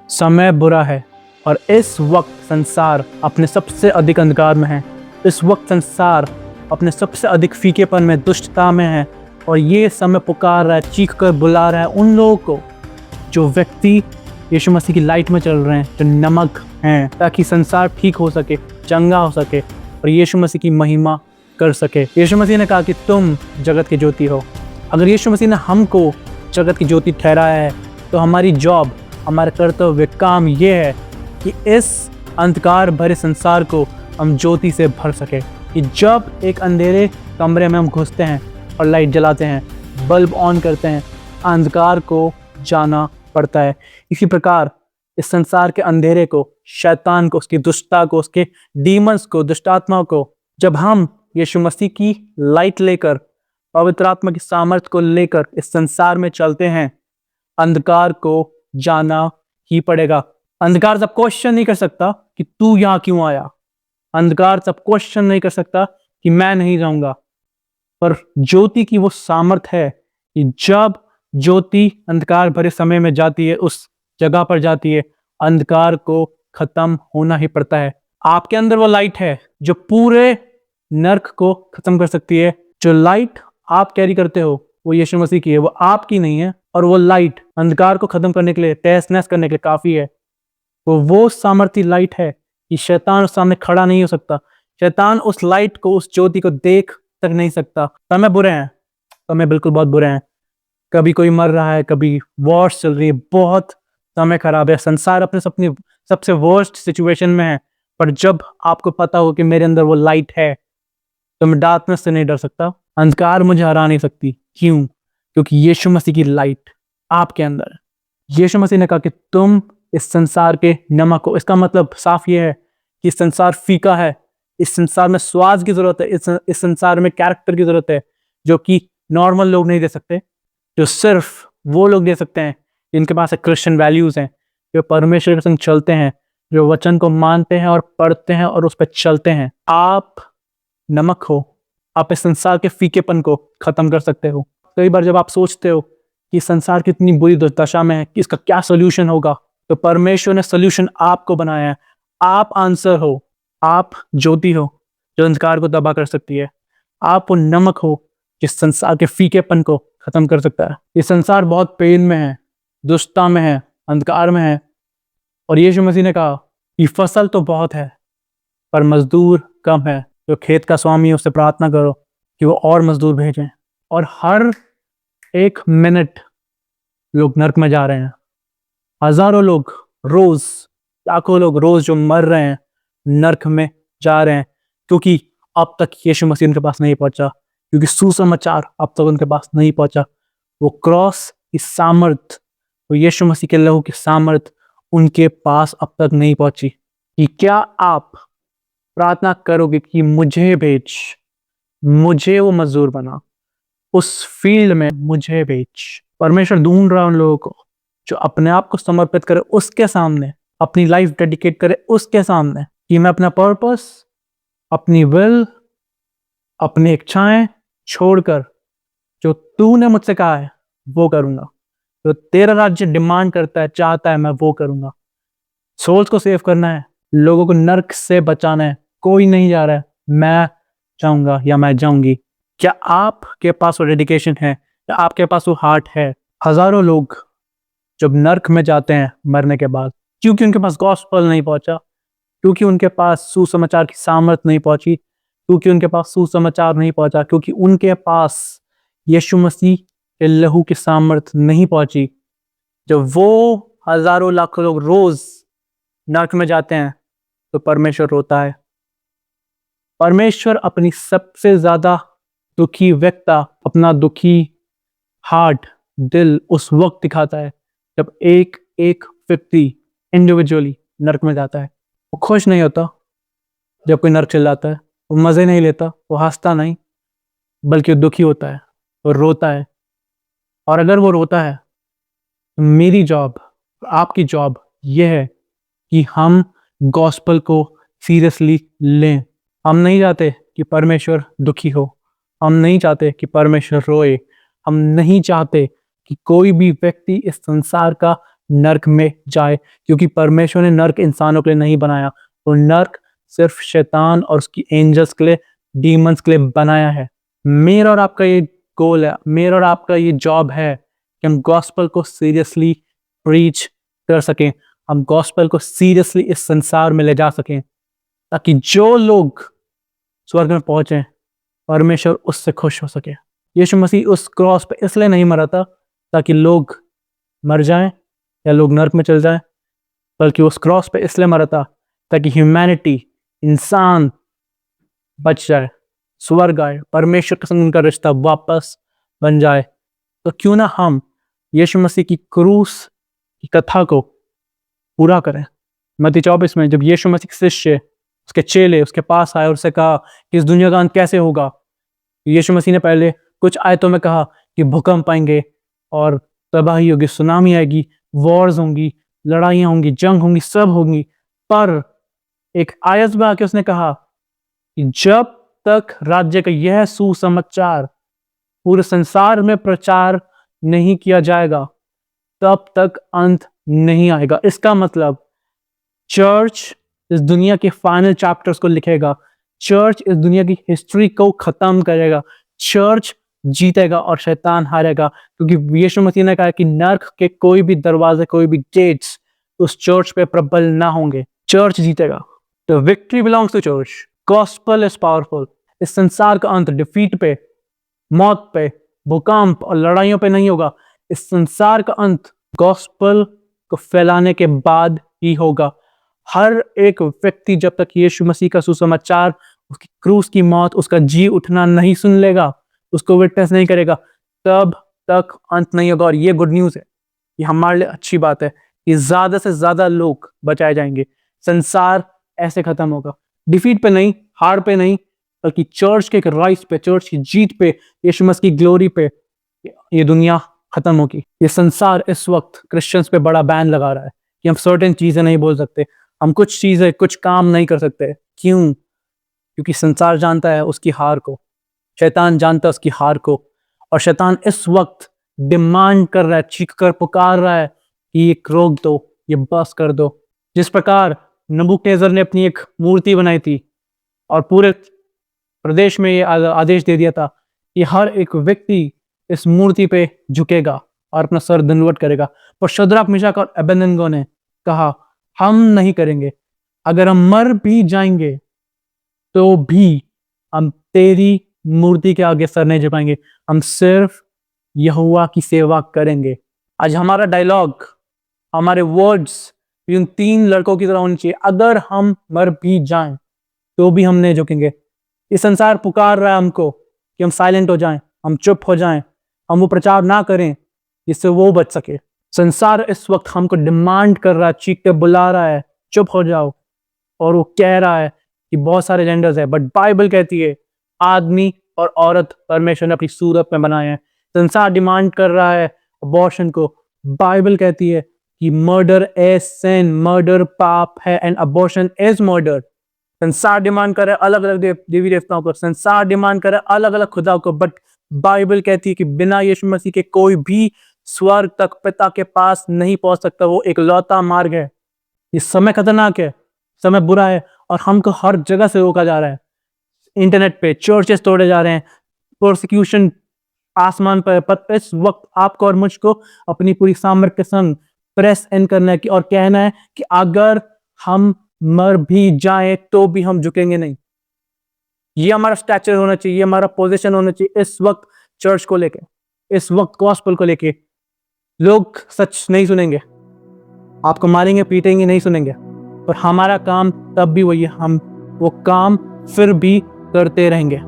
समय बुरा है और इस वक्त संसार अपने सबसे अधिक अंधकार में है। इस वक्त संसार अपने सबसे अधिक फीकेपन में, दुष्टता में है। और ये समय पुकार रहा है, चीख कर बुला रहा है उन लोगों को जो व्यक्ति यीशु मसीह की लाइट में चल रहे हैं, जो नमक हैं, ताकि संसार ठीक हो सके, चंगा हो सके और यीशु मसीह की महिमा कर सके। यीशु मसीह ने कहा कि तुम जगत की ज्योति हो। अगर यीशु मसीह ने हमको जगत की ज्योति ठहराया है तो हमारी जॉब, हमारा कर्तव्य, काम ये है कि इस अंधकार भरे संसार को हम ज्योति से भर सके। कि जब एक अंधेरे कमरे में हम घुसते हैं और लाइट जलाते हैं, बल्ब ऑन करते हैं, अंधकार को जाना पड़ता है। इसी प्रकार इस संसार के अंधेरे को, शैतान को, उसकी दुष्टता को, उसके डीमंस को, दुष्टात्मा को, जब हम यीशु मसीह की लाइट लेकर, पवित्र आत्मा की सामर्थ को लेकर इस संसार में चलते हैं, अंधकार को जाना ही पड़ेगा। अंधकार सब क्वेश्चन नहीं कर सकता कि तू यहाँ क्यों आया। अंधकार सब क्वेश्चन नहीं कर सकता कि मैं नहीं जाऊंगा। पर ज्योति की वो सामर्थ है कि जब ज्योति अंधकार भरे समय में जाती है, उस जगह पर जाती है, अंधकार को खत्म होना ही पड़ता है। आपके अंदर वो लाइट है जो पूरे नर्क को खत्म कर सकती है। जो लाइट आप कैरी करते हो वो यीशु मसीह की है, वो आपकी नहीं है। और वो लाइट अंधकार को खत्म करने के लिए, तहस नहस करने के लिए काफी है। वो सामर्थी लाइट है कि शैतान उस सामने खड़ा नहीं हो सकता। शैतान उस लाइट को, उस ज्योति को देख तक नहीं सकता। समय बुरे हैं, समय बिल्कुल बहुत बुरे हैं। कभी कोई मर रहा है, कभी वॉर्स चल रही है, बहुत समय खराब है। संसार अपने सबसे वर्स्ट सिचुएशन में है। पर जब आपको पता हो कि मेरे अंदर वो लाइट है तो मैं डार्कनेस से नहीं डर सकता, अंधकार मुझे हरा नहीं सकती। क्यों? क्योंकि यीशु मसीह की लाइट आपके अंदर है। यीशु मसीह ने कहा कि तुम इस संसार के नमक हो। इसका मतलब साफ ये है कि संसार फीका है। इस संसार में स्वाद की जरूरत है। इस संसार में कैरेक्टर की जरूरत है जो कि नॉर्मल लोग नहीं दे सकते, जो सिर्फ वो लोग दे सकते हैं जिनके पास क्रिश्चियन वैल्यूज हैं, जो परमेश्वर के संग चलते हैं, जो वचन को मानते हैं और पढ़ते हैं और उस पर चलते हैं। आप नमक हो। आप इस संसार के फीकेपन को खत्म कर सकते हो। कई बार जब आप सोचते हो कि संसार कितनी बुरी दशा में है, कि इसका क्या सोल्यूशन होगा, तो परमेश्वर ने सोल्यूशन आपको बनाया है। आप आंसर हो। आप ज्योति हो जो अंधकार को तबाह कर सकती है। आप वो नमक हो जिस संसार के फीकेपन को खत्म कर सकता है। ये संसार बहुत पेन में है, दुष्टता में है, अंधकार में है। और यीशु मसीह ने कहा कि फसल तो बहुत है पर मजदूर कम है। जो खेत का स्वामी है उससे प्रार्थना करो कि वो और मजदूर भेजें। और हर एक मिनट लोग नर्क में जा रहे हैं। हजारों लोग रोज, लाखों लोग रोज जो मर रहे हैं, नर्क में जा रहे हैं, क्योंकि अब तक यीशु मसीह उनके पास नहीं पहुंचा, क्योंकि सुसमाचार अब तक उनके पास नहीं पहुंचा। वो क्रॉस की सामर्थ, वो यीशु मसीह के लहू की सामर्थ उनके पास अब तक नहीं पहुंची। कि क्या आप प्रार्थना करोगे कि मुझे भेज, मुझे वो मजदूर बना, उस फील्ड में मुझे भेज। परमेश्वर ढूंढ रहा है उन लोगों को जो अपने आप को समर्पित करे उसके सामने, अपनी लाइफ डेडिकेट करे उसके सामने, कि मैं अपना पर्पस, अपनी विल, अपनी इच्छाएं छोड़कर जो तूने मुझसे कहा है वो करूंगा। जो तेरा राज्य डिमांड करता है, चाहता है, मैं वो करूंगा। सोल्स को सेव करना है, लोगों को नर्क से बचाना है। कोई नहीं जा रहा है, मैं जाऊंगा या मैं जाऊंगी। क्या आपके पास वो डेडिकेशन है? क्या आपके पास वो हार्ट है? हजारों लोग जब नर्क में जाते हैं मरने के बाद, क्योंकि उनके पास गॉस्पेल नहीं पहुंचा, क्योंकि उनके पास सुसमाचार की सामर्थ नहीं पहुंची, क्योंकि उनके पास सुसमाचार नहीं पहुंचा, क्योंकि उनके पास यीशु मसीह के लहू की सामर्थ नहीं पहुंची। जब वो हजारों लाखों लोग रोज नर्क में जाते हैं तो परमेश्वर रोता है। परमेश्वर अपनी सबसे ज्यादा दुखी व्यक्ता, अपना दुखी हार्ट, दिल उस वक्त दिखाता है जब एक एक व्यक्ति इंडिविजुअली नर्क में जाता है। वो खुश नहीं होता जब कोई नर्क चल जाता है, वो मजे नहीं लेता, वो हंसता नहीं, बल्कि वो दुखी होता है, वो रोता है। और अगर वो रोता है तो मेरी जॉब, आपकी जॉब ये है कि हम गॉस्पेल को सीरियसली लें। हम नहीं चाहते कि परमेश्वर दुखी हो, हम नहीं चाहते कि परमेश्वर रोए, हम नहीं चाहते कि कोई भी व्यक्ति इस संसार का नर्क में जाए, क्योंकि परमेश्वर ने नर्क इंसानों के लिए नहीं बनाया, तो नर्क सिर्फ शैतान और उसकी एंजल्स के लिए, डीमंस के लिए बनाया है। मेरा और आपका ये गोल है, मेरा और आपका ये जॉब है कि हम गॉस्पेल को सीरियसली प्रीच कर सकें, हम गॉस्पेल को सीरियसली इस संसार में ले जा सकें, ताकि जो लोग स्वर्ग में पहुंचे परमेश्वर उससे खुश हो सके। यीशु मसीह उस क्रॉस पे इसलिए नहीं मरा था ताकि लोग मर जाएं या लोग नर्क में चल जाएं, बल्कि उस क्रॉस पे इसलिए मरा था ताकि ह्यूमैनिटी, इंसान बच जाए, स्वर्ग आए, परमेश्वर के संग उनका रिश्ता वापस बन जाए। तो क्यों ना हम यीशु मसीह की क्रूस की कथा को पूरा करें। मत्ती 24 में जब यीशु मसीह के शिष्य, उसके चेले उसके पास आए और उससे कहा कि इस दुनिया का अंत कैसे होगा, यीशु मसीह ने पहले कुछ आयतों में कहा कि भूकंप आएंगे और तबाही होगी, सुनामी आएगी, वॉर्स होंगी, लड़ाइयाँ होंगी, जंग होंगी, सब होंगी। पर एक आयत में आके उसने कहा कि जब तक राज्य का यह सुसमाचार पूरे संसार में प्रचार नहीं किया जाएगा तब तक अंत नहीं आएगा। इसका मतलब चर्च इस दुनिया के फाइनल चैप्टर्स को लिखेगा, चर्च इस दुनिया की हिस्ट्री को खत्म करेगा, चर्च जीतेगा और शैतान हारेगा, क्योंकि यीशु मसीह ने कहा कि नर्क के कोई भी दरवाजे, कोई भी गेट्स उस चर्च पे प्रबल ना होंगे, चर्च जीतेगा। तो victory belongs to church, gospel is powerful. इस संसार का अंत डिफीट पे, मौत पे, भूकंप और लड़ाइयों पे नहीं होगा। इस संसार का अंत गॉस्पेल को फैलाने के बाद ही होगा। हर एक व्यक्ति जब तक यीशु मसीह का सुसमाचार, उसकी क्रूस की मौत, उसका जी उठना नहीं सुन लेगा, उसको विटनेस नहीं करेगा, तब तक अंत नहीं होगा। और ये गुड न्यूज़ है, ये हमारे लिए अच्छी बात है कि ज़्यादा से ज़्यादा लोग बचाए जाएंगे, संसार ऐसे खत्म होगा। डिफीट पे नहीं, हार पे नहीं, बल्कि चर्च के राइज पे, चर्च की जीत पे, यीशु मसीह की ग्लोरी पे ये दुनिया खत्म होगी। ये संसार इस वक्त क्रिश्चियंस पे बड़ा बैन लगा रहा है कि हम सर्टेन चीज़ें नहीं बोल सकते, हम कुछ चीज़ें, कुछ काम नहीं कर सकते। क्यों? क्योंकि संसार जानता है उसकी हार को, शैतान जानता है उसकी हार को, और शैतान इस वक्त डिमांड कर रहा है, चीख कर पुकार रहा है कि ये रोक दो, ये बस कर दो। जिस प्रकार नबूकदनेस्सर ने अपनी एक मूर्ति बनाई थी और पूरे प्रदेश में ये आदेश दे दिया था कि हर एक व्यक्ति इस मूर्ति पे झुकेगा और अपना सर दंडवत करेगा, पर शद्रक, मिशक और अबेदनगो ने कहा हम नहीं करेंगे, अगर हम मर भी जाएंगे तो भी हम तेरी मूर्ति के आगे सर नहीं झुकाएंगे, हम सिर्फ यहोवा की सेवा करेंगे। आज हमारा डायलॉग, हमारे वर्ड्स इन 3 लड़कों की तरह होनी चाहिए, अगर हम मर भी जाएं तो भी हम नहीं झुकेंगे। इस संसार पुकार रहा है हमको कि हम साइलेंट हो जाएं, हम चुप हो जाएं, हम वो प्रचार ना करें जिससे वो बच सके। संसार इस वक्त हमको डिमांड कर रहा है, चीख के बुला रहा है, चुप हो जाओ, और वो कह रहा है कि बहुत सारे जेंडर्स है, बट बाइबल कहती है आदमी और औरत परमेश्वर ने अपनी सूरत में बनाए हैं। संसार डिमांड कर रहा है अबॉर्शन को, बाइबल कहती है कि मर्डर इज सिन, मर्डर पाप है, एंड अबॉर्शन इज मर्डर। संसार डिमांड कर रहा है अलग अलग देवी देवताओं को, संसार डिमांड कर रहा है अलग अलग खुदाओं को, बट बाइबल कहती है कि बिना यीशु मसीह के कोई भी स्वर्ग तक, पिता के पास नहीं पहुंच सकता। वो एक लौता मार्ग है। ये समय खतरनाक है, समय बुरा है, और हमको हर जगह से रोका जा रहा है। इंटरनेट पे चर्चेस तोड़े जा रहे हैं, प्रोसिक्यूशन आसमान पर इस वक्त आपको और मुझको अपनी पूरी सामर्थ्य के संग प्रेस इन करना है और कहना है कि अगर हम मर भी जाए तो भी हम झुकेंगे नहीं। ये हमारा स्टैचर होना चाहिए, हमारा पोजीशन होना चाहिए इस वक्त चर्च को लेके, इस वक्त गॉस्पेल को लेके। लोग सच नहीं सुनेंगे, आपको मारेंगे पीटेंगे, नहीं सुनेंगे, पर हमारा काम तब भी वही है, हम वो काम फिर भी करते रहेंगे।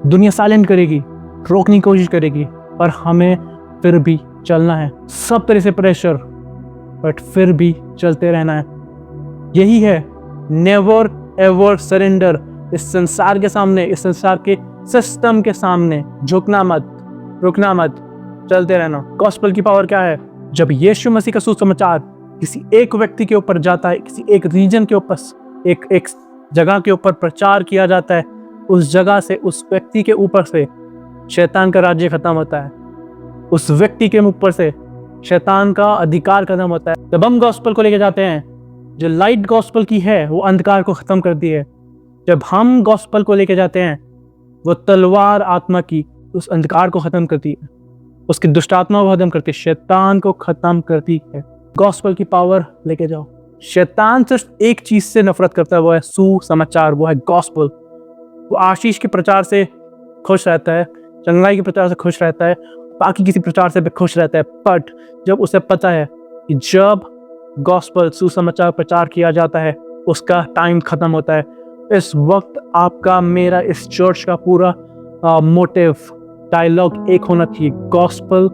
दुनिया साइलेंट करेगी, रोकने की कोशिश करेगी, पर हमें फिर भी चलना है। सब तरह से प्रेशर, बट फिर भी चलते रहना है। यही है नेवर एवर सरेंडर। इस संसार के सामने, इस संसार के सिस्टम के सामने झुकना मत, रुकना मत, चलते रहना। गॉस्पेल की पावर क्या है? जब यीशु मसीह का सुसमाचार किसी एक व्यक्ति के ऊपर जाता है, किसी एक रीजन के ऊपर, एक जगह के ऊपर प्रचार किया जाता है, उस जगह से, उस व्यक्ति के ऊपर से शैतान का राज्य खत्म होता है। उस व्यक्ति के ऊपर से शैतान का अधिकार खत्म होता है। जब हम गॉस्पेल को लेके जाते हैं, जो लाइट गॉस्पेल की है वो अंधकार को खत्म करती है। जब हम गॉस्पेल को लेके जाते हैं, वो तलवार आत्मा की उस अंधकार को खत्म करती है, उसकी दुष्ट आत्मा को खत्म करती है, शैतान को खत्म करती है। गॉस्पेल की पावर लेके जाओ। शैतान सिर्फ एक चीज से नफरत करता है, वो है सुसमाचार, वो है गॉस्पेल। वो आशीष के प्रचार से खुश रहता है, चंगाई के प्रचार से खुश रहता है, बाकी किसी प्रचार से भी खुश रहता है। बट जब उसे पता है कि जब गॉस्पेल सुसमाचार प्रचार किया जाता है, उसका टाइम खत्म होता है। इस वक्त आपका, मेरा, इस चर्च का पूरा मोटिव, डायलॉग एक होना चाहिए, गॉस्पेल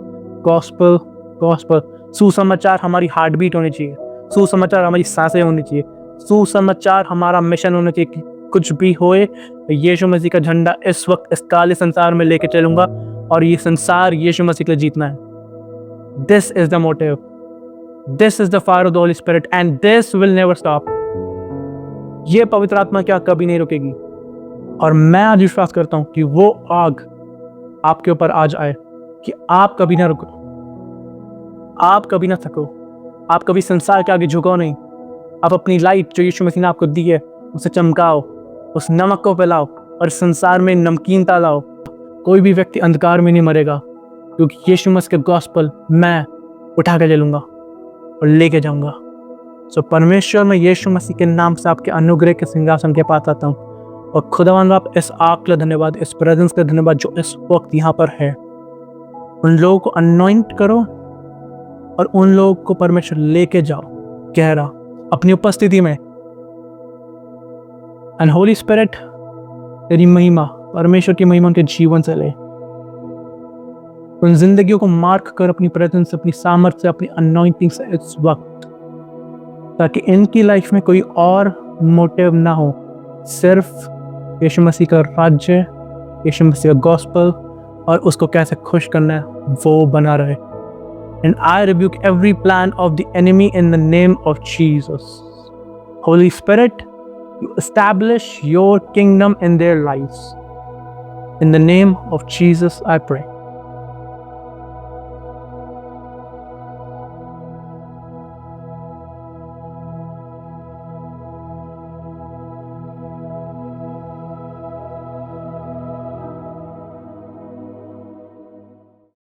गॉस्पेल गॉस्पेल। सुसमाचार हमारी हार्ट बीट होनी चाहिए, सुसमाचार हमारी सांसें होनी चाहिए, सुसमाचार हमारा मिशन होना चाहिए कि कुछ भी होए, यीशु मसीह का झंडा इस वक्त इस काले संसार में लेके चलूंगा और ये संसार यीशु मसीह के लिए जीतना है। This is the motive, this is the fire of the Holi spirit and this will never stop. ये पवित्र आत्मा क्या कभी नहीं रुकेगी। और मैं आज विश्वास करता हूं कि वो आग आपके ऊपर आज आए कि आप कभी ना रुको, आप कभी ना थको, आप कभी संसार के आगे झुको नहीं। आप अपनी लाइट जो यीशु मसीह ने आपको दी है उसे चमकाओ, उस नमक को फैलाओ और संसार में नमकीनता लाओ। कोई भी व्यक्ति अंधकार में नहीं मरेगा, क्योंकि यीशु मसीह का गॉस्पेल मैं उठा के चलूंगा और लेके जाऊंगा। सो परमेश्वर, मैं यीशु मसीह के नाम से आपके अनुग्रह के सिंहासन के पास आता हूँ और खुदावंद आप इस आग का धन्यवाद, इस प्रेजेंस का धन्यवाद जो इस वक्त यहाँ पर है। उन लोगों को अनॉइंट करो और उन लोगों को परमेश्वर लेके जाओ गहरा अपनी उपस्थिति में। एंड होली स्पिरिट, तेरी महिमा, परमेश्वर की महिमा उनके जीवन से ले, उन जिंदगियों को मार्क कर अपनी प्रेजेंस से, अपनी सामर्थ्य से, अपनी अनॉइंटिंग से इस वक्त, ताकि इनकी लाइफ में कोई और मोटिव ना हो, सिर्फ यीशु मसीह का राज्य, यीशु मसीह का गॉस्पेल और उसको कैसे खुश करना है वो बना रहे। And I rebuke every plan of the enemy in the name of Jesus. Holy Spirit, you establish your kingdom in their lives. In the name of Jesus, I pray.